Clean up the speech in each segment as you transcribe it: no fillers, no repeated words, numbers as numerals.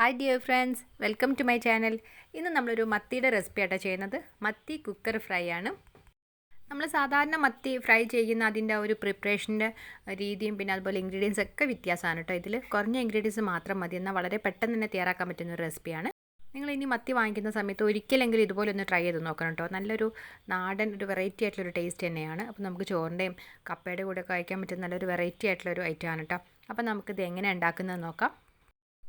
Hi dear friends, welcome to my channel. ഇന്ന് നമ്മളൊരു മത്തിയുടെ recipe ആയിട്ടാണ് ചെയ്യുന്നത്. മത്തി കുക്കർ ഫ്രൈ ആണ്. നമ്മൾ സാധാരണ മത്തി ഫ്രൈ ചെയ്യുന്ന അതിൻ്റെ ഒരു പ്രിപ്പറേഷൻ്റെ രീതിയും പിന്നെ അതുപോലെ ഇൻഗ്രീഡിയൻസ് ഒക്കെ വ്യത്യാസമാണ് കേട്ടോ. ഇതിൽ കുറഞ്ഞ ഇൻഗ്രീഡിയൻസ് മാത്രം മതി, എന്നാൽ വളരെ പെട്ടെന്ന് തന്നെ തയ്യാറാക്കാൻ പറ്റുന്ന ഒരു റെസിപ്പിയാണ്. നിങ്ങൾ ഇനി മത്തി വാങ്ങിക്കുന്ന സമയത്ത് ഒരിക്കലെങ്കിലും ഇതുപോലെ ഒന്ന് ട്രൈ ചെയ്ത് നോക്കണം കേട്ടോ. നല്ലൊരു നാടൻ ഒരു വെറൈറ്റി ആയിട്ടുള്ളൊരു ടേസ്റ്റ് തന്നെയാണ്. അപ്പോൾ നമുക്ക് ചോറിൻ്റെയും കപ്പയുടെ കൂടെ കഴിക്കാൻ പറ്റുന്ന നല്ലൊരു വെറൈറ്റി ആയിട്ടുള്ളൊരു ഐറ്റമാണ് കേട്ടോ. അപ്പോൾ നമുക്കിത് എങ്ങനെ ഉണ്ടാക്കുന്നത് നോക്കാം.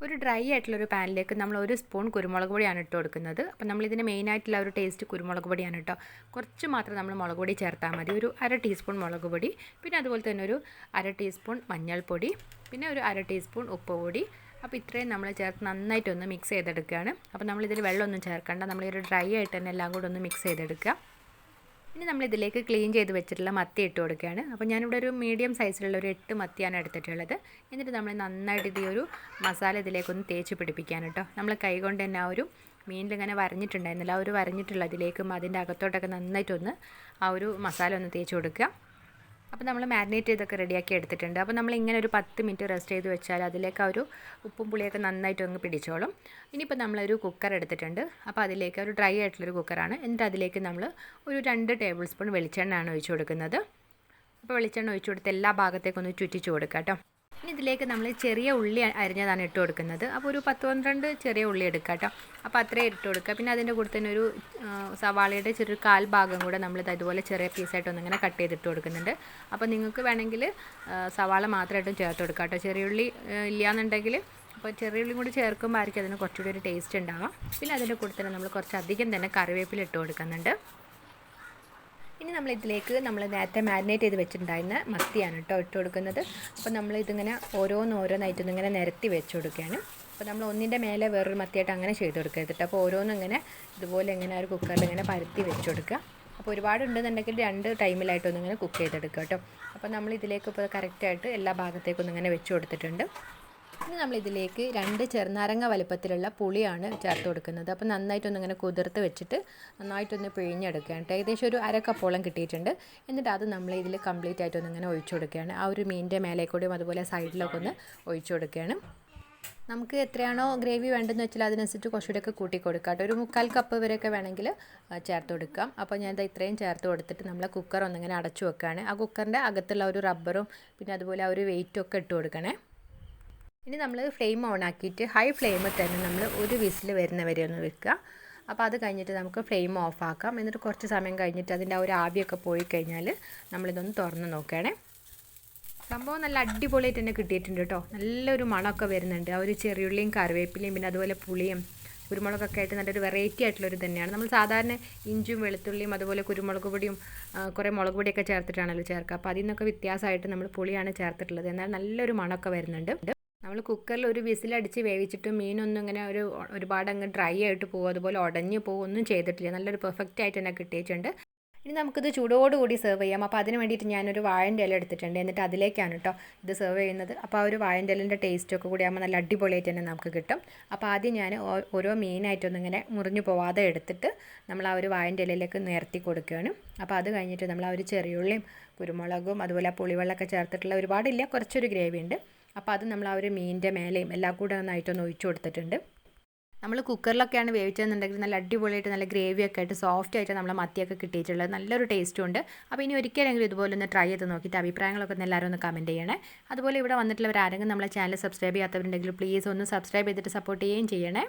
ഒരു ഡ്രൈ ആയിട്ടുള്ളൊരു പാനിലേക്ക് നമ്മൾ 1 സ്പൂൺ കുരുമുളക് പൊടിയാണ് ഇട്ട് കൊടുക്കുന്നത്. അപ്പോൾ നമ്മളിതിന് മെയിനായിട്ടുള്ള ഒരു ടേസ്റ്റ് കുരുമുളക് പൊടിയാണ് കേട്ടോ. കുറച്ച് മാത്രം നമ്മൾ മുളക് പൊടി ചേർത്താൽ മതി. ഒരു 1/2 ടീസ്പൂൺ മുളക് പൊടി, പിന്നെ അതുപോലെ തന്നെ ഒരു 1/2 ടീസ്പൂൺ മഞ്ഞൾപ്പൊടി, പിന്നെ ഒരു 1/2 ടീസ്പൂൺ ഉപ്പ് പൊടി. അപ്പോൾ ഇത്രയും നമ്മൾ ചേർത്ത് നന്നായിട്ടൊന്ന് മിക്സ് ചെയ്തെടുക്കുകയാണ്. അപ്പോൾ നമ്മളിതിൽ വെള്ളമൊന്നും ചേർക്കണ്ട, നമ്മൾ ഒരു ഡ്രൈ ആയിട്ട് തന്നെ എല്ലാം കൂടെ ഒന്ന് മിക്സ് ചെയ്തെടുക്കുക. ഇനി നമ്മളിതിലേക്ക് ക്ലീൻ ചെയ്ത് വെച്ചിട്ടുള്ള മത്തി ഇട്ട് കൊടുക്കുകയാണ്. അപ്പോൾ ഞാനിവിടെ ഒരു മീഡിയം സൈസിലുള്ള ഒരു 8 മത്തിയാണ് എടുത്തിട്ടുള്ളത്. എന്നിട്ട് നമ്മൾ നന്നായിട്ട് ഈ ഒരു മസാല ഇതിലേക്കൊന്ന് തേച്ച് പിടിപ്പിക്കാൻ കേട്ടോ. നമ്മൾ കൈ കൊണ്ട് തന്നെ ആ ഒരു മീനിലിങ്ങനെ വരഞ്ഞിട്ടുണ്ടായിരുന്നില്ല, ആ ഒരു വരഞ്ഞിട്ടുള്ളതിലേക്കും അതിൻ്റെ അകത്തോട്ടൊക്കെ നന്നായിട്ടൊന്ന് ആ ഒരു മസാല ഒന്ന് തേച്ച് കൊടുക്കുക. അപ്പോൾ നമ്മൾ മാരിനേറ്റ് ചെയ്തൊക്കെ റെഡിയാക്കി എടുത്തിട്ടുണ്ട്. അപ്പോൾ നമ്മൾ ഇങ്ങനെ ഒരു 10 മിനിറ്റ് റെസ്റ്റ് ചെയ്ത് വെച്ചാൽ അതിലേക്ക് ആ ഒരു ഉപ്പും പുളിയൊക്കെ നന്നായിട്ട് അങ്ങ് പിടിച്ചോളും. ഇനിയിപ്പോൾ നമ്മളൊരു കുക്കർ എടുത്തിട്ടുണ്ട്. അപ്പോൾ അതിലേക്ക് ഒരു ഡ്രൈ ആയിട്ടുള്ളൊരു കുക്കറാണ്. എന്നിട്ട് അതിലേക്ക് നമ്മൾ ഒരു 2 ടേബിൾ സ്പൂൺ വെളിച്ചെണ്ണയാണ് ഒഴിച്ച് കൊടുക്കുന്നത്. അപ്പോൾ വെളിച്ചെണ്ണ ഒഴിച്ച് കൊടുത്ത് എല്ലാ ഭാഗത്തേക്കൊന്ന് ചുറ്റിച്ച് കൊടുക്കുക കേട്ടോ. ഇനി ഇതിലേക്ക് നമ്മൾ ചെറിയ ഉള്ളി അരിഞ്ഞതാണ് ഇട്ട് കൊടുക്കുന്നത്. അപ്പോൾ ഒരു 10-12 ചെറിയ ഉള്ളി എടുക്കുക കേട്ടോ. അപ്പോൾ അത്രയും ഇട്ട് കൊടുക്കുക. പിന്നെ അതിൻ്റെ കൂടെ തന്നെ ഒരു സവാളയുടെ ചെറിയൊരു 1/4 ഭാഗം കൂടെ നമ്മളിത് അതുപോലെ ചെറിയ പീസായിട്ടൊന്നും ഇങ്ങനെ കട്ട് ചെയ്തിട്ട് കൊടുക്കുന്നുണ്ട്. അപ്പോൾ നിങ്ങൾക്ക് വേണമെങ്കിൽ സവാള മാത്രമായിട്ടും ചേർത്ത് കൊടുക്കുക കേട്ടോ. ചെറിയ ഉള്ളി ഇല്ലയെന്നുണ്ടെങ്കിൽ അപ്പോൾ ചെറിയ ഉള്ളി കൂടി ചേർക്കുമ്പോൾ ആയിരിക്കും അതിന് കുറച്ചുകൂടി ഒരു ടേസ്റ്റ് ഉണ്ടാവാം. പിന്നെ അതിൻ്റെ കൂടെ തന്നെ നമ്മൾ കുറച്ചധികം തന്നെ കറിവേപ്പില ഇട്ട് കൊടുക്കുന്നുണ്ട്. ഇനി നമ്മളിതിലേക്ക് നമ്മൾ നേരത്തെ മാരിനേറ്റ് ചെയ്ത് വെച്ചിട്ടുണ്ടായിരുന്ന മത്തിയാണ് കേട്ടോ ഇട്ട് കൊടുക്കുന്നത്. അപ്പോൾ നമ്മളിതിങ്ങനെ ഓരോന്നായിട്ടൊന്നും ഇങ്ങനെ നിരത്തി വെച്ച് കൊടുക്കുകയാണ്. അപ്പോൾ നമ്മൾ ഒന്നിൻ്റെ മേലെ വേറൊരു മത്തിയായിട്ട് അങ്ങനെ ചെയ്ത് കൊടുക്കരുത്. അപ്പോൾ ഓരോന്നും ഇങ്ങനെ ഇതുപോലെ ഇങ്ങനെ ഒരു കുക്കറിൽ ഇങ്ങനെ പരത്തി വെച്ച് കൊടുക്കുക. അപ്പോൾ ഒരുപാടുണ്ടെന്നുണ്ടെങ്കിൽ 2 ടൈമിലായിട്ടൊന്നും ഇങ്ങനെ കുക്ക് ചെയ്തെടുക്കുക കേട്ടോ. അപ്പോൾ നമ്മൾ ഇതിലേക്ക് ഇപ്പോൾ കറക്റ്റായിട്ട് എല്ലാ ഭാഗത്തേക്കൊന്നും ഇങ്ങനെ വെച്ച് കൊടുത്തിട്ടുണ്ട്. ഇനി നമ്മളിതിലേക്ക് 2 ചെറുനാരങ്ങ വലുപ്പത്തിലുള്ള പുളിയാണ് ചേർത്ത് കൊടുക്കുന്നത്. അപ്പോൾ നന്നായിട്ടൊന്നിങ്ങനെ കുതിർത്ത് വെച്ചിട്ട് നന്നായിട്ടൊന്ന് പിഴിഞ്ഞെടുക്കുകയാണ്. ഏകദേശം ഒരു 1/2 കപ്പോളം കിട്ടിയിട്ടുണ്ട്. എന്നിട്ട് അത് നമ്മൾ ഇതിൽ കംപ്ലീറ്റ് ആയിട്ടൊന്നിങ്ങനെ ഒഴിച്ചു കൊടുക്കുകയാണ്. ആ ഒരു മീനിൻ്റെ മേലേക്കൂടെയും അതുപോലെ സൈഡിലൊക്കെ ഒന്ന് ഒഴിച്ചു കൊടുക്കുകയാണ്. നമുക്ക് എത്രയാണോ ഗ്രേവി വേണ്ടതെന്ന് വെച്ചാൽ അതിനനുസരിച്ച് കുറച്ചുകൂടെയൊക്കെ കൂട്ടി കൊടുക്കാം കേട്ടോ. ഒരു 3/4 കപ്പ് വരെയൊക്കെ വേണമെങ്കിൽ ചേർത്ത് കൊടുക്കാം. അപ്പോൾ ഞാനിത് ഇത്രയും ചേർത്ത് കൊടുത്തിട്ട് നമ്മൾ കുക്കർ ഒന്നിങ്ങനെ അടച്ചു വെക്കുകയാണ്. ആ കുക്കറിൻ്റെ അകത്തുള്ള ഒരു റബ്ബറും പിന്നെ അതുപോലെ ആ ഒരു വെയിറ്റും ഒക്കെ ഇട്ട് കൊടുക്കണേ. ഇനി നമ്മൾ ഫ്ലെയിം ഓൺ ആക്കിയിട്ട് ഹൈ ഫ്ലെയിമിൽ തന്നെ നമ്മൾ ഒരു വിസിൽ വരുന്നവരെ ഒന്ന് വെക്കുക. അപ്പോൾ അത് കഴിഞ്ഞിട്ട് നമുക്ക് ഫ്ലെയിം ഓഫ് ആക്കാം. എന്നിട്ട് കുറച്ച് സമയം കഴിഞ്ഞിട്ട് അതിൻ്റെ ആ ഒരു ആവിയൊക്കെ പോയി കഴിഞ്ഞാൽ നമ്മളിതൊന്ന് തുറന്ന് നോക്കുകയാണേ. സംഭവം നല്ല അടിപൊളിയായിട്ട് തന്നെ കിട്ടിയിട്ടുണ്ട് കേട്ടോ. നല്ലൊരു മണമൊക്കെ വരുന്നുണ്ട്. ആ ഒരു ചെറിയുള്ളിയും കറിവേപ്പിലയും പിന്നെ അതുപോലെ പുളിയും കുരുമുളകൊക്കെ ആയിട്ട് നല്ലൊരു വെറൈറ്റി ആയിട്ടുള്ളൊരു തന്നെയാണ്. നമ്മൾ സാധാരണ ഇഞ്ചും വെളുത്തുള്ളിയും അതുപോലെ കുരുമുളക് പൊടിയും കുറേ മുളക് പൊടിയൊക്കെ ചേർത്തിട്ടാണല്ലോ ചേർക്കുക. അപ്പോൾ അതിൽ നിന്നൊക്കെ വ്യത്യാസമായിട്ട് നമ്മൾ പുളിയാണ് ചേർത്തിട്ടുള്ളത്. എന്നാൽ നല്ലൊരു മണമൊക്കെ വരുന്നുണ്ട്. നമ്മൾ കുക്കറിൽ ഒരു വിസിലടിച്ച് വേവിച്ചിട്ട് മീനൊന്നും ഇങ്ങനെ ഒരുപാട് അങ്ങ് ഡ്രൈ ആയിട്ട് പോകും, അതുപോലെ ഉടഞ്ഞു പോകും, ഒന്നും ചെയ്തിട്ടില്ല. നല്ലൊരു പെർഫെക്റ്റ് ആയിട്ട് തന്നെ കിട്ടിയിട്ടുണ്ട്. ഇനി നമുക്കിത് ചൂടോടുകൂടി സെർവ് ചെയ്യാം. അപ്പോൾ അതിന് വേണ്ടിയിട്ട് ഞാനൊരു വാഴൻ്റെ ഇല എടുത്തിട്ടുണ്ട്. എന്നിട്ട് അതിലേക്കാണ് കേട്ടോ ഇത് സെർവ് ചെയ്യുന്നത്. അപ്പോൾ ആ ഒരു വാഴൻ്റെ ഇലൻ്റെ ടേസ്റ്റൊക്കെ കൂടി ആകുമ്പോൾ നല്ല അടിപൊളിയായിട്ട് തന്നെ നമുക്ക് കിട്ടും. അപ്പോൾ ആദ്യം ഞാൻ ഓരോ മീനായിട്ടൊന്നും ഇങ്ങനെ മുറിഞ്ഞു പോവാതെ എടുത്തിട്ട് നമ്മൾ ആ ഒരു വാഴൻ്റെ ഇലയിലേക്ക് നിരത്തി കൊടുക്കുകയാണ്. അപ്പോൾ അത് കഴിഞ്ഞിട്ട് നമ്മൾ ആ ഒരു ചെറിയുള്ളിയും കുരുമുളകും അതുപോലെ ആ പുളിവെള്ളമൊക്കെ ചേർത്തിട്ടുള്ള ഒരുപാടില്ല, കുറച്ചൊരു ഗ്രേവി ഉണ്ട്. അപ്പോൾ അത് നമ്മൾ ആ ഒരു മീനിൻ്റെ മേലെയും എല്ലാം കൂടെ ഒന്നായിട്ടൊന്ന് ഒഴിച്ചു കൊടുത്തിട്ടുണ്ട്. നമ്മൾ കുക്കറിലൊക്കെയാണ് വേവിച്ചതെന്നുണ്ടെങ്കിൽ നല്ല അടിപൊളിയായിട്ട് നല്ല ഗ്രേവിയൊക്കെ ആയിട്ട് സോഫ്റ്റ് ആയിട്ട് നമ്മൾ മത്തിയൊക്കെ കിട്ടിയിട്ടുള്ളത് നല്ലൊരു ടേസ്റ്റും ഉണ്ട്. അപ്പോൾ ഇനി ഒരിക്കലെങ്കിലും ഇതുപോലെ ഒന്ന് ട്രൈ ചെയ്ത് നോക്കിയിട്ട് അഭിപ്രായങ്ങളൊക്കെ ഒന്ന് എല്ലാവരും ഒന്ന് കമൻറ്റ് ചെയ്യണേ. അതുപോലെ ഇവിടെ വന്നിട്ടുള്ളവർ ആരെങ്കിലും നമ്മളെ ചാനൽ സബ്സ്ക്രൈബ് ചെയ്യാത്തവരുണ്ടെങ്കിൽ പ്ലീസ് ഒന്ന് സബ്സ്ക്രൈബ് ചെയ്തിട്ട് സപ്പോർട്ട് ചെയ്യുകയും ചെയ്യണേ.